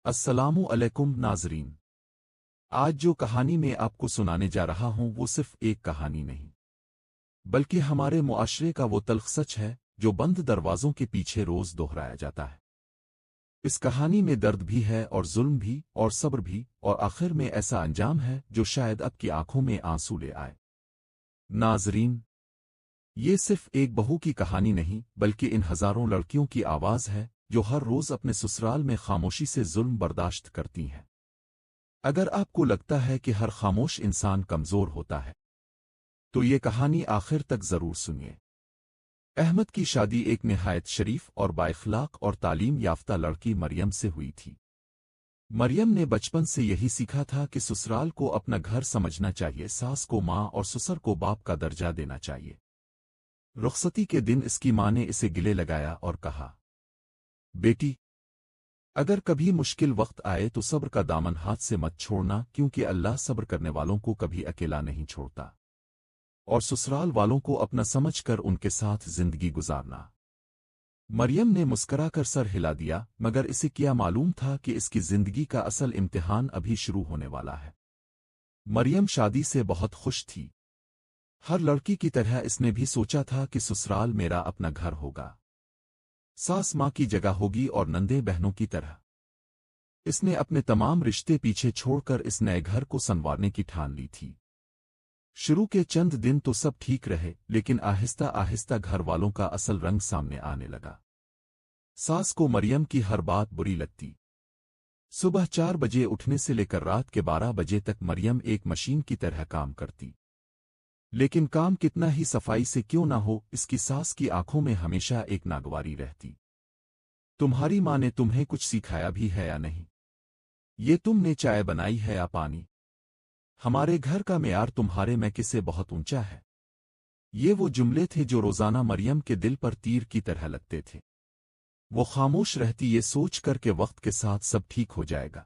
السلام علیکم ناظرین۔ آج جو کہانی میں آپ کو سنانے جا رہا ہوں وہ صرف ایک کہانی نہیں بلکہ ہمارے معاشرے کا وہ تلخ سچ ہے جو بند دروازوں کے پیچھے روز دہرایا جاتا ہے۔ اس کہانی میں درد بھی ہے اور ظلم بھی اور صبر بھی، اور آخر میں ایسا انجام ہے جو شاید اب کی آنکھوں میں آنسو لے آئے۔ ناظرین، یہ صرف ایک بہو کی کہانی نہیں بلکہ ان ہزاروں لڑکیوں کی آواز ہے جو ہر روز اپنے سسرال میں خاموشی سے ظلم برداشت کرتی ہیں۔ اگر آپ کو لگتا ہے کہ ہر خاموش انسان کمزور ہوتا ہے تو یہ کہانی آخر تک ضرور سنیے۔ احمد کی شادی ایک نہایت شریف اور بااخلاق اور تعلیم یافتہ لڑکی مریم سے ہوئی تھی۔ مریم نے بچپن سے یہی سیکھا تھا کہ سسرال کو اپنا گھر سمجھنا چاہیے، ساس کو ماں اور سسر کو باپ کا درجہ دینا چاہیے۔ رخصتی کے دن اس کی ماں نے اسے گلے لگایا اور کہا، بیٹی، اگر کبھی مشکل وقت آئے تو صبر کا دامن ہاتھ سے مت چھوڑنا، کیونکہ اللہ صبر کرنے والوں کو کبھی اکیلا نہیں چھوڑتا، اور سسرال والوں کو اپنا سمجھ کر ان کے ساتھ زندگی گزارنا۔ مریم نے مسکرا کر سر ہلا دیا، مگر اسے کیا معلوم تھا کہ اس کی زندگی کا اصل امتحان ابھی شروع ہونے والا ہے۔ مریم شادی سے بہت خوش تھی۔ ہر لڑکی کی طرح اس نے بھی سوچا تھا کہ سسرال میرا اپنا گھر ہوگا، ساس ماں کی جگہ ہوگی اور نندے بہنوں کی طرح۔ اس نے اپنے تمام رشتے پیچھے چھوڑ کر اس نئے گھر کو سنوارنے کی ٹھان لی تھی۔ شروع کے چند دن تو سب ٹھیک رہے، لیکن آہستہ آہستہ گھر والوں کا اصل رنگ سامنے آنے لگا۔ ساس کو مریم کی ہر بات بری لگتی۔ صبح 4 بجے اٹھنے سے لے کر رات کے 12 بجے تک مریم ایک مشین کی طرح کام کرتی۔ لیکن کام کتنا ہی صفائی سے کیوں نہ ہو، اس کی ساس کی آنکھوں میں ہمیشہ ایک ناگواری رہتی۔ تمہاری ماں نے تمہیں کچھ سکھایا بھی ہے یا نہیں؟ یہ تم نے چائے بنائی ہے یا پانی؟ ہمارے گھر کا معیار تمہارے میکے سے بہت اونچا ہے۔ یہ وہ جملے تھے جو روزانہ مریم کے دل پر تیر کی طرح لگتے تھے۔ وہ خاموش رہتی یہ سوچ کر کہ وقت کے ساتھ سب ٹھیک ہو جائے گا۔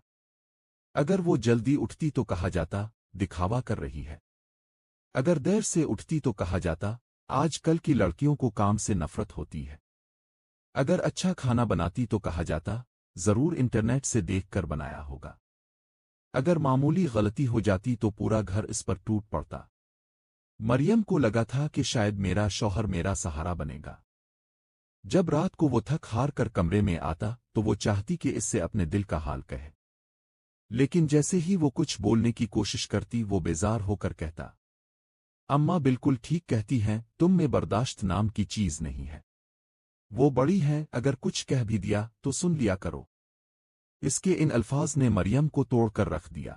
اگر وہ جلدی اٹھتی تو کہا جاتا دکھاوا کر رہی ہے، اگر دیر سے اٹھتی تو کہا جاتا آج کل کی لڑکیوں کو کام سے نفرت ہوتی ہے، اگر اچھا کھانا بناتی تو کہا جاتا ضرور انٹرنیٹ سے دیکھ کر بنایا ہوگا، اگر معمولی غلطی ہو جاتی تو پورا گھر اس پر ٹوٹ پڑتا۔ مریم کو لگا تھا کہ شاید میرا شوہر میرا سہارا بنے گا۔ جب رات کو وہ تھک ہار کر کمرے میں آتا تو وہ چاہتی کہ اس سے اپنے دل کا حال کہے، لیکن جیسے ہی وہ کچھ بولنے کی کوشش کرتی وہ بیزار ہو کر کہتا، اماں بالکل ٹھیک کہتی ہیں، تم میں برداشت نام کی چیز نہیں ہے۔ وہ بڑی ہیں، اگر کچھ کہہ بھی دیا تو سن لیا کرو۔ اس کے ان الفاظ نے مریم کو توڑ کر رکھ دیا،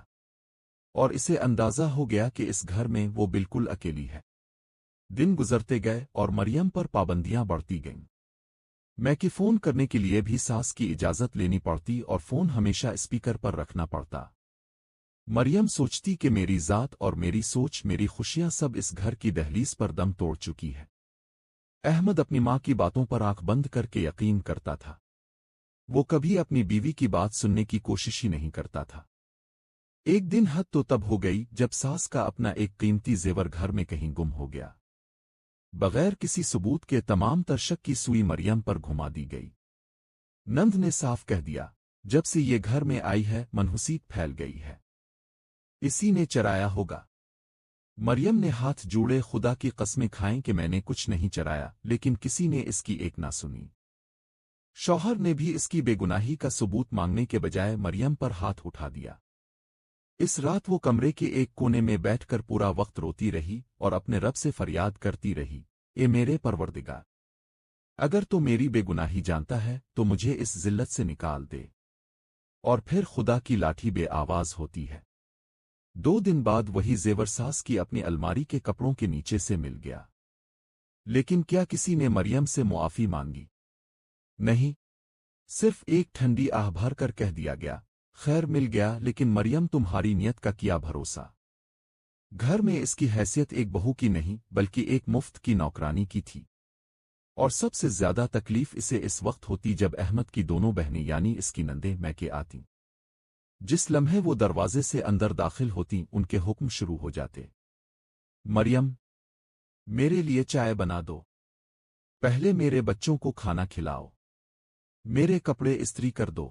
اور اسے اندازہ ہو گیا کہ اس گھر میں وہ بالکل اکیلی ہے۔ دن گزرتے گئے اور مریم پر پابندیاں بڑھتی گئیں۔ میکے فون کرنے کے لیے بھی ساس کی اجازت لینی پڑتی اور فون ہمیشہ اسپیکر پر رکھنا پڑتا۔ مریم سوچتی کہ میری ذات اور میری سوچ، میری خوشیاں سب اس گھر کی دہلیز پر دم توڑ چکی ہے۔ احمد اپنی ماں کی باتوں پر آنکھ بند کر کے یقین کرتا تھا۔ وہ کبھی اپنی بیوی کی بات سننے کی کوشش ہی نہیں کرتا تھا۔ ایک دن حد تو تب ہو گئی جب ساس کا اپنا ایک قیمتی زیور گھر میں کہیں گم ہو گیا۔ بغیر کسی ثبوت کے تمام تر شک کی سوئی مریم پر گھما دی گئی۔ نند نے صاف کہہ دیا، جب سے یہ گھر میں آئی ہے منحوسیت پھیل گئی ہے، اسی نے چرایا ہوگا۔ مریم نے ہاتھ جوڑے خدا کی قسمیں کھائیں کہ میں نے کچھ نہیں چرایا، لیکن کسی نے اس کی ایک نہ سنی۔ شوہر نے بھی اس کی بے گناہی کا ثبوت مانگنے کے بجائے مریم پر ہاتھ اٹھا دیا۔ اس رات وہ کمرے کے ایک کونے میں بیٹھ کر پورا وقت روتی رہی اور اپنے رب سے فریاد کرتی رہی، اے میرے پروردگار، اگر تو میری بے گناہی جانتا ہے تو مجھے اس ذلت سے نکال دے۔ اور پھر خدا کی لاٹھی بے آواز ہوتی ہے۔ 2 دن بعد وہی زیور ساس کی اپنی الماری کے کپڑوں کے نیچے سے مل گیا۔ لیکن کیا کسی نے مریم سے معافی مانگی؟ نہیں، صرف ایک ٹھنڈی آہ بھر کر کہہ دیا گیا، خیر مل گیا، لیکن مریم تمہاری نیت کا کیا بھروسہ؟ گھر میں اس کی حیثیت ایک بہو کی نہیں بلکہ ایک مفت کی نوکرانی کی تھی۔ اور سب سے زیادہ تکلیف اسے اس وقت ہوتی جب احمد کی دونوں بہنیں یعنی اس کی نندیں میکے آتیں۔ جس لمحے وہ دروازے سے اندر داخل ہوتی ان کے حکم شروع ہو جاتے، مریم، میرے لیے چائے بنا دو، پہلے میرے بچوں کو کھانا کھلاؤ، میرے کپڑے استری کر دو۔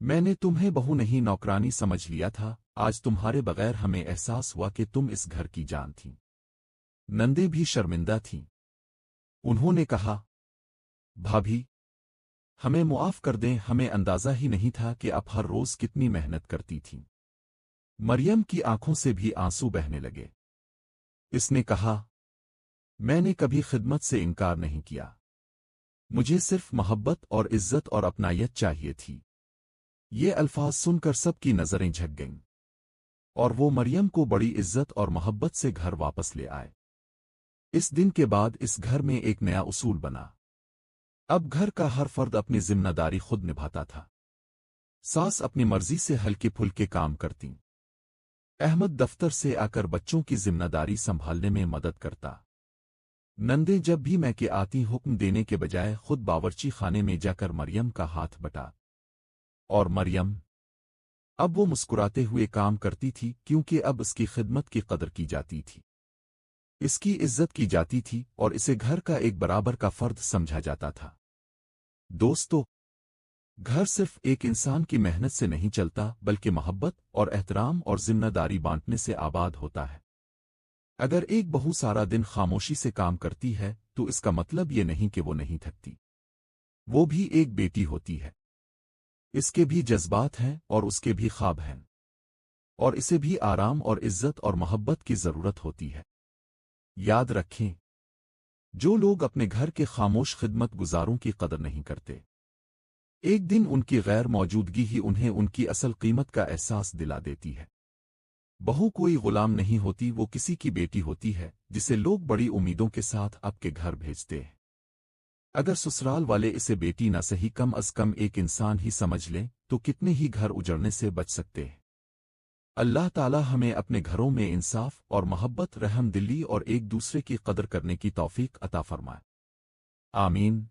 میں نے تمہیں بہو نہیں نوکرانی سمجھ لیا تھا، آج تمہارے بغیر ہمیں احساس ہوا کہ تم اس گھر کی جان تھی۔ نندے بھی شرمندہ تھیں۔ انہوں نے کہا، بھابھی، ہمیں معاف کر دیں، ہمیں اندازہ ہی نہیں تھا کہ آپ ہر روز کتنی محنت کرتی تھیں۔ مریم کی آنکھوں سے بھی آنسو بہنے لگے۔ اس نے کہا، میں نے کبھی خدمت سے انکار نہیں کیا، مجھے صرف محبت اور عزت اور اپنائیت چاہیے تھی۔ یہ الفاظ سن کر سب کی نظریں جھک گئیں، اور وہ مریم کو بڑی عزت اور محبت سے گھر واپس لے آئے۔ اس دن کے بعد اس گھر میں ایک نیا اصول بنا۔ اب گھر کا ہر فرد اپنی ذمہ داری خود نبھاتا تھا۔ ساس اپنی مرضی سے ہلکے پھلکے کام کرتی، احمد دفتر سے آ کر بچوں کی ذمہ داری سنبھالنے میں مدد کرتا، نندے جب بھی میں کے آتی حکم دینے کے بجائے خود باورچی خانے میں جا کر مریم کا ہاتھ بٹا، اور مریم اب وہ مسکراتے ہوئے کام کرتی تھی کیونکہ اب اس کی خدمت کی قدر کی جاتی تھی، اس کی عزت کی جاتی تھی اور اسے گھر کا ایک برابر کا فرد سمجھا جاتا تھا۔ دوستو، گھر صرف ایک انسان کی محنت سے نہیں چلتا بلکہ محبت اور احترام اور ذمہ داری بانٹنے سے آباد ہوتا ہے۔ اگر ایک بہو سارا دن خاموشی سے کام کرتی ہے تو اس کا مطلب یہ نہیں کہ وہ نہیں تھکتی، وہ بھی ایک بیٹی ہوتی ہے، اس کے بھی جذبات ہیں اور اس کے بھی خواب ہیں، اور اسے بھی آرام اور عزت اور محبت کی ضرورت ہوتی ہے۔ یاد رکھیں، جو لوگ اپنے گھر کے خاموش خدمت گزاروں کی قدر نہیں کرتے، ایک دن ان کی غیر موجودگی ہی انہیں ان کی اصل قیمت کا احساس دلا دیتی ہے۔ بہو کوئی غلام نہیں ہوتی، وہ کسی کی بیٹی ہوتی ہے جسے لوگ بڑی امیدوں کے ساتھ آپ کے گھر بھیجتے ہیں۔ اگر سسرال والے اسے بیٹی نہ صحیح کم از کم ایک انسان ہی سمجھ لیں تو کتنے ہی گھر اجڑنے سے بچ سکتے ہیں۔ اللہ تعالی ہمیں اپنے گھروں میں انصاف اور محبت، رحم دلی اور ایک دوسرے کی قدر کرنے کی توفیق عطا فرمائے۔ آمین۔